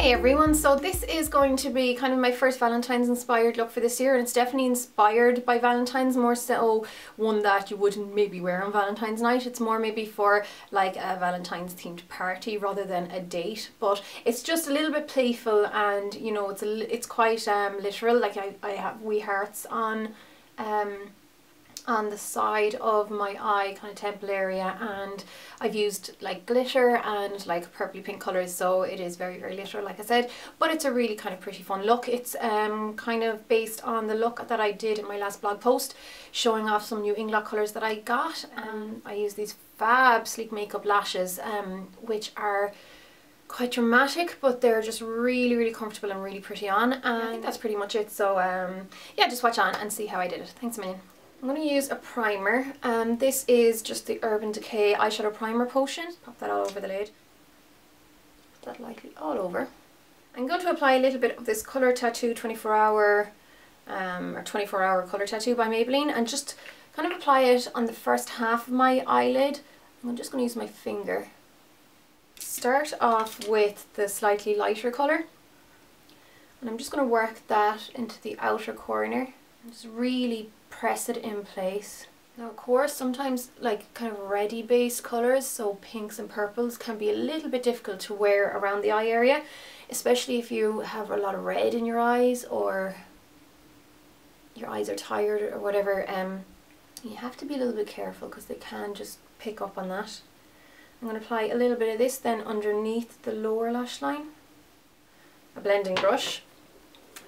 Hey everyone, so this is going to be kind of my first Valentine's inspired look for this year, and it's definitely inspired by Valentine's, more so one that you wouldn't maybe wear on Valentine's night. It's more maybe for like a Valentine's themed party rather than a date, but it's just a little bit playful, and you know, it's quite literal. Like I have wee hearts on the side of my eye, kind of temple area, and I've used like glitter and like purpley pink colours, so it is very, very literal, like I said, but it's a really kind of pretty fun look. It's kind of based on the look that I did in my last blog post, showing off some new Inglot colours that I got. I use these fab Sleek Makeup lashes, which are quite dramatic, but they're just really, really comfortable and really pretty on, and I think that's pretty much it. So yeah, just watch on and see how I did it. Thanks a million. I'm going to use a primer. This is just the Urban Decay Eyeshadow Primer Potion. Pop that all over the lid. Put that lightly all over. I'm going to apply a little bit of this Colour Tattoo 24-hour or 24-hour Colour Tattoo by Maybelline, and just kind of apply it on the first half of my eyelid. I'm just going to use my finger. Start off with the slightly lighter colour, and I'm just going to work that into the outer corner. Just really press it in place. Now of course sometimes like kind of reddy base colours, so pinks and purples, can be a little bit difficult to wear around the eye area, especially if you have a lot of red in your eyes or your eyes are tired or whatever. You have to be a little bit careful because they can just pick up on that. I'm going to apply a little bit of this then underneath the lower lash line. A blending brush.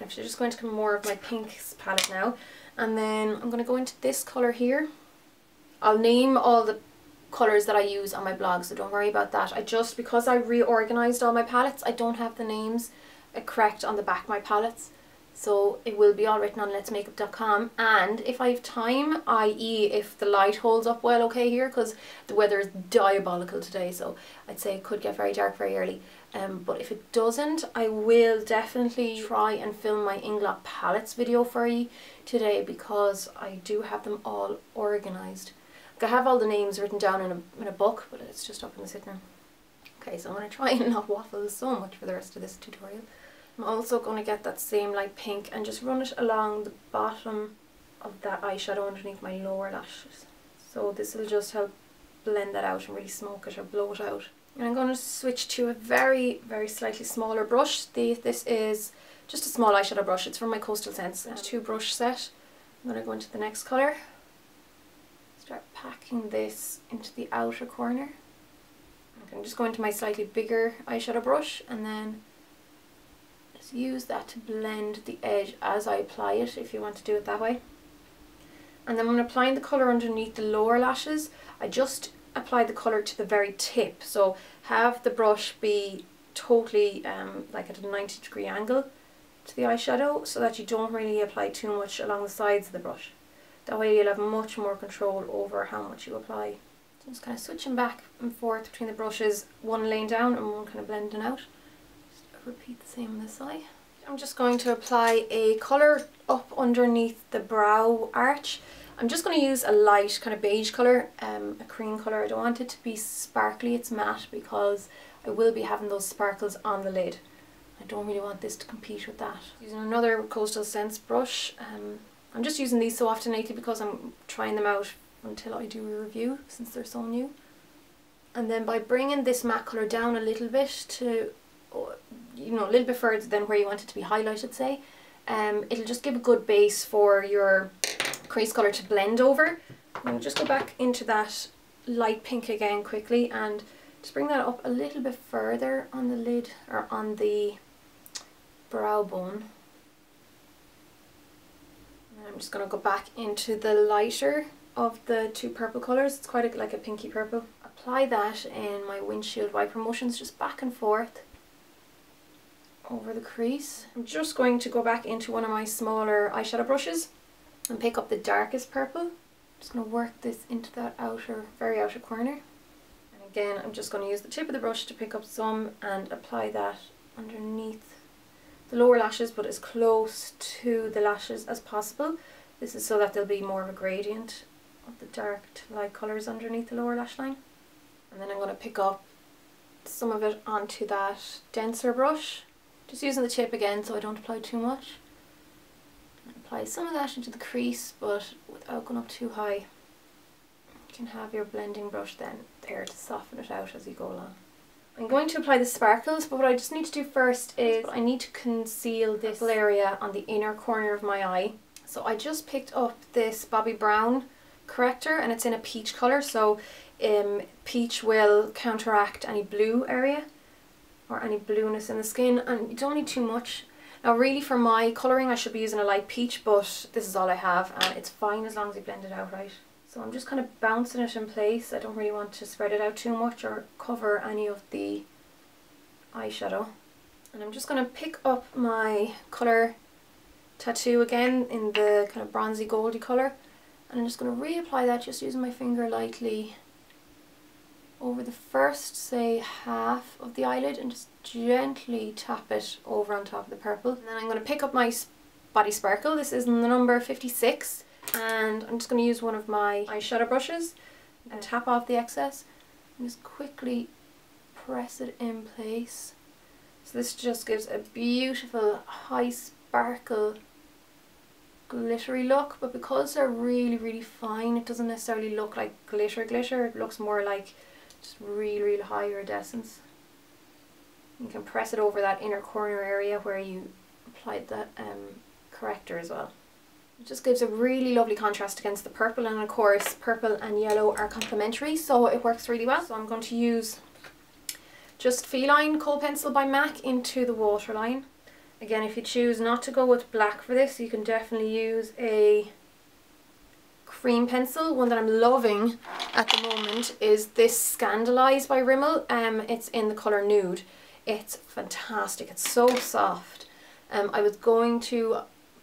I'm just going to come more of my pinks palette now, and then I'm going to go into this colour here. I'll name all the colours that I use on my blog, so don't worry about that. Because I reorganised all my palettes, I don't have the names correct on the back of my palettes, so it will be all written on LetzMakeup.com. and if I have time, i.e. if the light holds up well okay here, because the weather is diabolical today, so I'd say it could get very dark very early. But if it doesn't, I will definitely try and film my Inglot palettes video for you today, because I do have them all organised. Like, I have all the names written down in a book, but it's just up in the sit now. Okay, so I'm going to try and not waffle so much for the rest of this tutorial. I'm also going to get that same light pink and just run it along the bottom of that eyeshadow underneath my lower lashes. So this will just help blend that out and really smoke it or blow it out. And I'm going to switch to a very, very slightly smaller brush. This is just a small eyeshadow brush. It's from my Coastal Scents 2 brush set. I'm going to go into the next colour. Start packing this into the outer corner. I'm just going to my slightly bigger eyeshadow brush, and then just use that to blend the edge as I apply it, if you want to do it that way. And then when applying the colour underneath the lower lashes, I just apply the colour to the very tip, so have the brush be totally like at a 90-degree angle to the eyeshadow, so that you don't really apply too much along the sides of the brush. That way you'll have much more control over how much you apply. So just kind of switching back and forth between the brushes, one laying down and one kind of blending out. Just repeat the same on this side. I'm just going to apply a colour up underneath the brow arch. I'm just going to use a light kind of beige colour, a cream colour. I don't want it to be sparkly, it's matte, because I will be having those sparkles on the lid. I don't really want this to compete with that. Using another Coastal Scents brush. I'm just using these so often lately because I'm trying them out until I do a review, since they're so new. And then by bringing this matte colour down a little bit to, you know, a little bit further than where you want it to be highlighted, say, it'll just give a good base for your crease colour to blend over. And just go back into that light pink again quickly, and just bring that up a little bit further on the lid, or on the brow bone. And I'm just going to go back into the lighter of the 2 purple colours. It's quite like a pinky purple. Apply that in my windshield wiper motions, just back and forth over the crease. I'm just going to go back into one of my smaller eyeshadow brushes and pick up the darkest purple. I'm just going to work this into that very outer corner. And again, I'm just going to use the tip of the brush to pick up some and apply that underneath the lower lashes, but as close to the lashes as possible. This is so that there'll be more of a gradient of the dark to light colours underneath the lower lash line. And then I'm going to pick up some of it onto that denser brush Just using the tip again so I don't apply too much. Apply some of that into the crease, but without going up too high. You can have your blending brush then there to soften it out as you go along. I'm going to apply the sparkles, but what I just need to do first is I need to conceal this area on the inner corner of my eye. So I just picked up this Bobbi Brown corrector, and it's in a peach colour, so peach will counteract any blue area or any blueness in the skin, and you don't need too much. Now really for my colouring I should be using a light peach, but this is all I have and it's fine as long as you blend it out right. So I'm just kind of bouncing it in place. I don't really want to spread it out too much or cover any of the eyeshadow. And I'm just going to pick up my colour tattoo again in the kind of bronzy goldy colour, and I'm just going to reapply that just using my finger lightly over the first, say, half of the eyelid, and just gently tap it over on top of the purple. And then I'm going to pick up my body sparkle. This is the number 56, and I'm just going to use one of my eyeshadow brushes and tap off the excess and just quickly press it in place. So this just gives a beautiful high sparkle glittery look, but because they're really fine, it doesn't necessarily look like glitter. It looks more like just really high iridescence. You can press it over that inner corner area where you applied that corrector as well. It just gives a really lovely contrast against the purple, and of course purple and yellow are complementary, so it works really well. So I'm going to use just Feline Kohl Pencil by MAC into the waterline. Again, if you choose not to go with black for this, you can definitely use a cream pencil. One that I'm loving at the moment is this Scandalise by Rimmel. It's in the colour Nude. It's fantastic. It's so soft. I was going to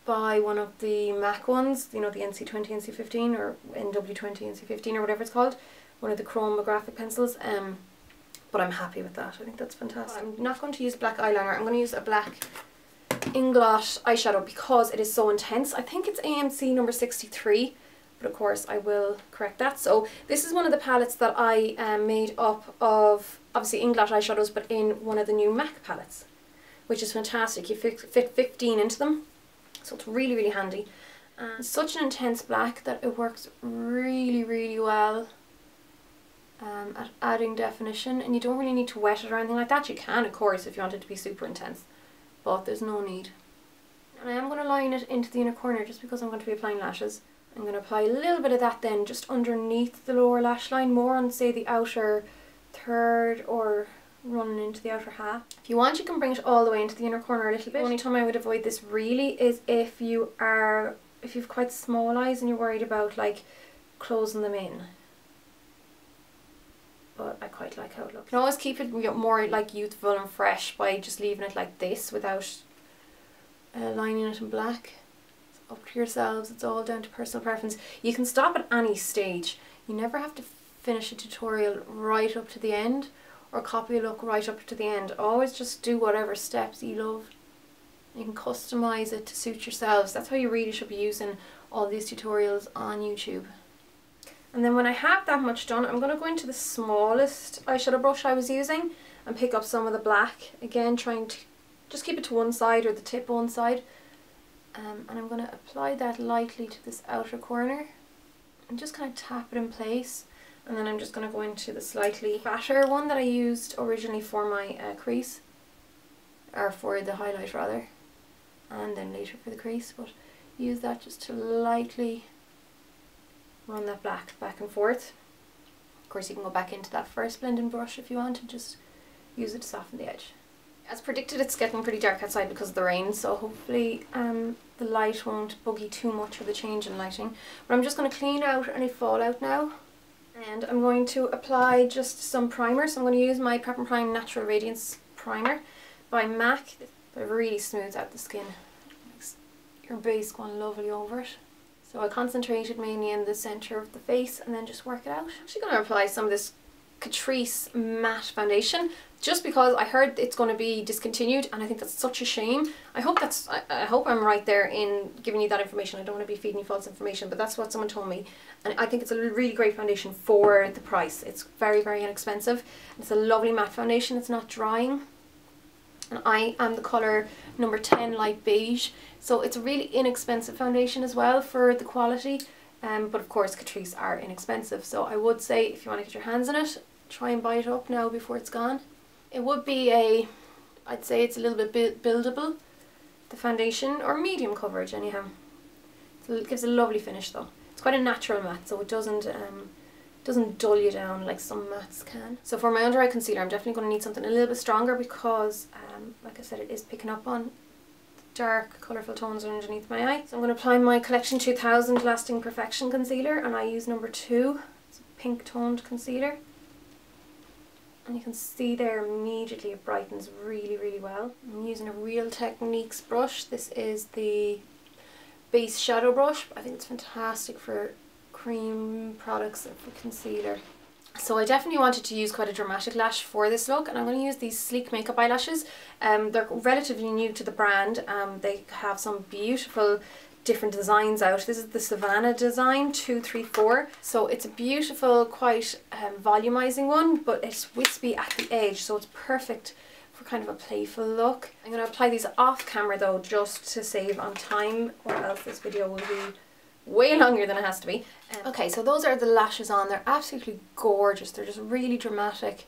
buy one of the MAC ones, you know, the NC20, NC15 or NW20, NC15 or whatever it's called, one of the chromographic pencils, but I'm happy with that. I think that's fantastic. I'm not going to use black eyeliner. I'm going to use a black Inglot eyeshadow because it is so intense. I think it's AMC number 63, but of course I will correct that. So this is one of the palettes that I made up of obviously Inglot eyeshadows, but in one of the new MAC palettes, which is fantastic. You fit 15 into them, so it's really handy. And it's such an intense black that it works really well at adding definition, and you don't really need to wet it or anything like that. You can, of course, if you want it to be super intense, but there's no need. And I am going to line it into the inner corner just because I'm going to be applying lashes. I'm going to apply a little bit of that then just underneath the lower lash line, more on say the outer third or running into the outer half. If you want, you can bring it all the way into the inner corner a little bit. The only time I would avoid this really is if you've quite small eyes and you're worried about like closing them in. But I quite like how it looks. You can always keep it more like youthful and fresh by just leaving it like this without lining it in black. It's up to yourselves. It's all down to personal preference. You can stop at any stage. You never have to finish a tutorial right up to the end or copy a look right up to the end. Always just do whatever steps you love. You can customize it to suit yourselves. That's how you really should be using all these tutorials on YouTube. And then when I have that much done, I'm going to go into the smallest eyeshadow brush I was using and pick up some of the black. Again, trying to just keep it to one side or the tip one side. And I'm going to apply that lightly to this outer corner and just kind of tap it in place. And then I'm just going to go into the slightly fatter one that I used originally for my crease, or for the highlight rather, and then later for the crease, but use that just to lightly run that black back and forth. Of course you can go back into that first blending brush if you want and just use it to soften the edge. As predicted, it's getting pretty dark outside because of the rain, so hopefully the light won't buggy too much with the change in lighting. But I'm just going to clean out any fallout now, and I'm going to apply just some primer. So I'm going to use my Prep and Prime Natural Radiance Primer by MAC. It really smooths out the skin. Makes your base going lovely over it. So I concentrated mainly in the centre of the face and then just work it out. I'm actually going to apply some of this Catrice Matte Foundation just because I heard it's going to be discontinued, and I think that's such a shame. I hope I'm right there in giving you that information. I don't want to be feeding you false information, but that's what someone told me, and I think it's a really great foundation for the price. It's very inexpensive. It's a lovely matte foundation. It's not drying. And I am the colour number 10 Light Beige. So it's a really inexpensive foundation as well for the quality. But of course Catrice are inexpensive. So I would say if you want to get your hands on it, try and buy it up now before it's gone. It would be I'd say it's a little bit buildable, the foundation, or medium coverage anyhow. So it gives a lovely finish though. It's quite a natural matte, so it doesn't dull you down like some mattes can. So for my under eye concealer, I'm definitely going to need something a little bit stronger because, like I said, it is picking up on dark, colourful tones underneath my eye. So I'm going to apply my Collection 2000 Lasting Perfection Concealer, and I use number 2. It's a pink toned concealer. And you can see there immediately it brightens really, really well. I'm using a Real Techniques brush. This is the base shadow brush. I think it's fantastic for cream products and for concealer. So I definitely wanted to use quite a dramatic lash for this look, and I'm going to use these Sleek Makeup eyelashes. They're relatively new to the brand. They have some beautiful different designs out. This is the Savannah design 234. So it's a beautiful, quite volumizing one, but it's wispy at the edge, so it's perfect for kind of a playful look. I'm going to apply these off camera though, just to save on time, or else this video will be way longer than it has to be. Okay, so those are the lashes on. They're absolutely gorgeous. They're just really dramatic.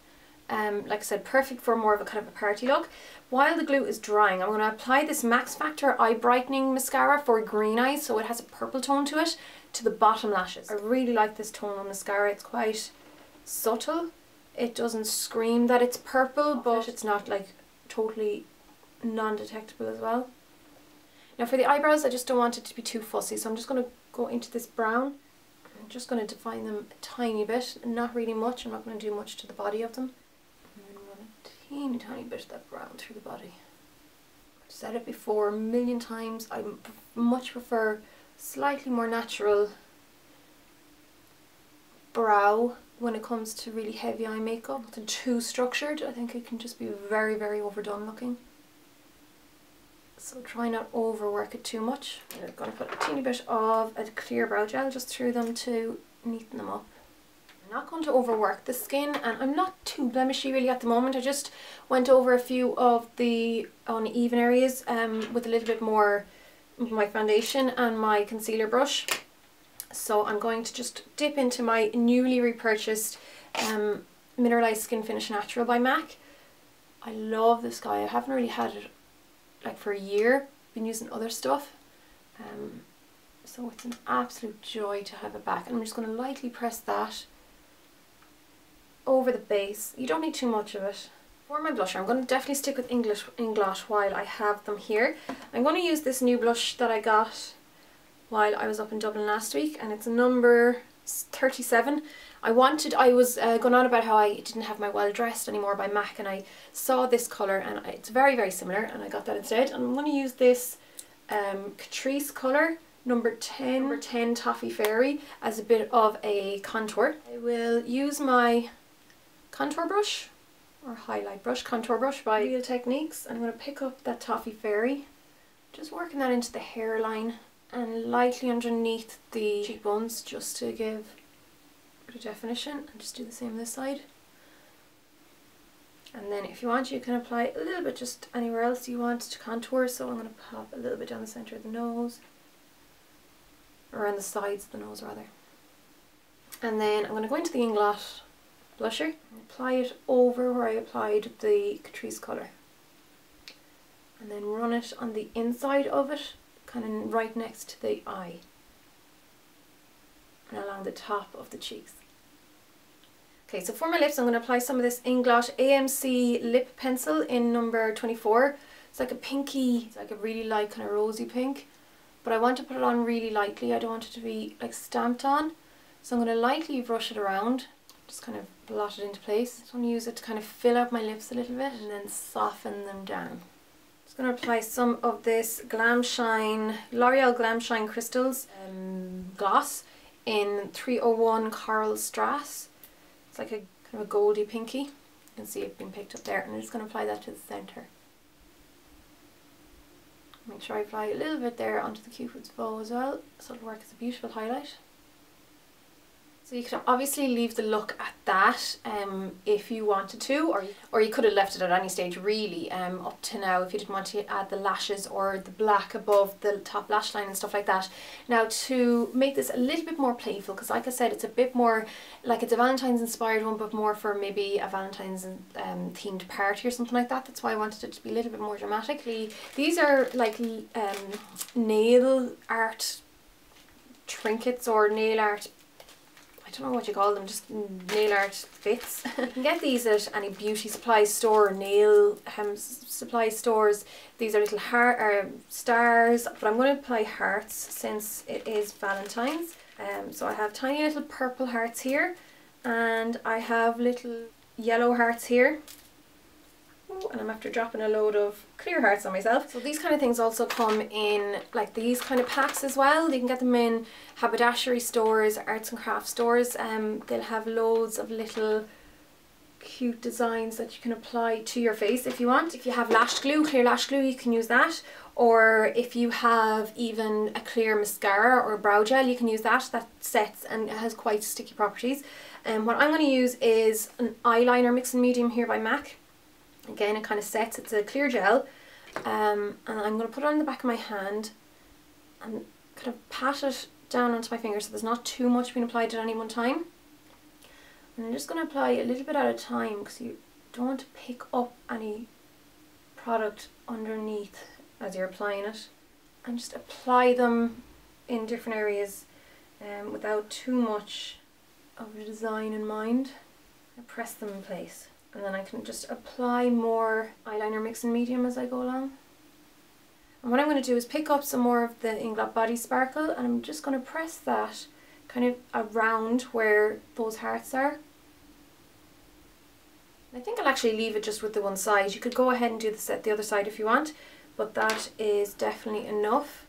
Like I said, perfect for more of a kind of a party look. While the glue is drying, I'm going to apply this Max Factor Eye Brightening Mascara for green eyes, so it has a purple tone to it, to the bottom lashes. I really like this tone on mascara. It's quite subtle. It doesn't scream that it's purple, but it's not like totally non-detectable as well. Now for the eyebrows, I just don't want it to be too fussy, so I'm just going to go into this brown. I'm just going to define them a tiny bit, not really much. I'm not going to do much to the body of them. And then run a teeny tiny bit of that brown through the body. I've said it before a million times, I much prefer slightly more natural brow when it comes to really heavy eye makeup. Nothing too structured. I think it can just be very, very overdone looking. So try not overwork it too much. I'm going to put a teeny bit of a clear brow gel just through them to neaten them up. I'm not going to overwork the skin, and I'm not too blemishy really at the moment. I just went over a few of the uneven areas with a little bit more of my foundation and my concealer brush. So I'm going to just dip into my newly repurchased Mineralized Skin Finish Natural by MAC. I love this guy. I haven't really had it like for a year. Been using other stuff, so it's an absolute joy to have it back. And I'm just going to lightly press that over the base. You don't need too much of it. For my blusher, I'm going to definitely stick with Inglot while I have them here. I'm going to use this new blush that I got while I was up in Dublin last week, and it's number 37. I was going on about how I didn't have my Well Dressed anymore by MAC, and I saw this colour and it's very, very similar, and I got that instead. And I'm going to use this Catrice colour, number 10 Toffee Fairy, as a bit of a contour. I will use my contour brush, or highlight brush, contour brush by Real Techniques. I'm going to pick up that Toffee Fairy, just working that into the hairline and lightly underneath the cheekbones, just to give definition, and just do the same this side. And then if you want, you can apply a little bit just anywhere else you want to contour. So I'm going to pop a little bit down the centre of the nose, or on the sides of the nose rather. And then I'm going to go into the Inglot blusher and apply it over where I applied the Catrice colour, and then run it on the inside of it, kind of right next to the eye and along the top of the cheeks. Okay, so for my lips, I'm going to apply some of this Inglot AMC lip pencil in number 24. It's like a pinky, it's like a really light kind of rosy pink, but I want to put it on really lightly. I don't want it to be like stamped on, so I'm going to lightly brush it around, just kind of blot it into place. I just want to use it to kind of fill out my lips a little bit and then soften them down. Just going to apply some of this L'Oreal Glam Shine Crystals gloss in 301 Coral Strass. It's like a kind of a goldy pinky. You can see it being picked up there, and I'm just going to apply that to the centre. Make sure I apply a little bit there onto the Cupid's bow as well, so it'll work as a beautiful highlight. So you could obviously leave the look at that if you wanted to, or you could have left it at any stage really up to now if you didn't want to add the lashes or the black above the top lash line and stuff like that. Now to make this a little bit more playful, because like I said, it's a bit more like it's a Valentine's inspired one, but more for maybe a Valentine's themed party or something like that. That's why I wanted it to be a little bit more dramatic. These are like nail art trinkets or nail art, I don't know what you call them, just nail art bits. You can get these at any beauty supply store or nail supply stores. These are little stars, but I'm going to apply hearts since it is Valentine's. So I have tiny little purple hearts here, and I have little yellow hearts here. And I'm after dropping a load of clear hearts on myself. So these kind of things also come in like these kind of packs as well. You can get them in haberdashery stores, arts and crafts stores. They'll have loads of little cute designs that you can apply to your face if you want. If you have lash glue, clear lash glue, you can use that. Or if you have even a clear mascara or brow gel, you can use that. That sets and it has quite sticky properties. What I'm going to use is an eyeliner mix and medium here by MAC. Again, it kind of sets, it's a clear gel, and I'm going to put it on the back of my hand and kind of pat it down onto my finger so there's not too much being applied at any one time. And I'm just going to apply a little bit at a time because you don't want to pick up any product underneath as you're applying it. And just apply them in different areas without too much of a design in mind. And press them in place. And then I can just apply more eyeliner mix and medium as I go along. And what I'm going to do is pick up some more of the Inglot Body Sparkle, and I'm just going to press that kind of around where those hearts are. I think I'll actually leave it just with the one side. You could go ahead and do the other side if you want, but that is definitely enough.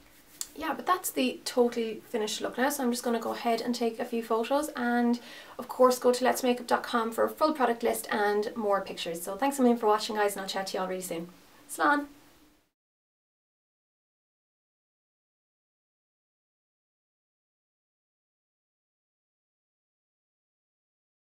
Yeah, but that's the totally finished look now, so I'm just going to go ahead and take a few photos, and of course go to LetzMakeup.com for a full product list and more pictures. So thanks a million for watching, guys, and I'll chat to you all really soon. Slán!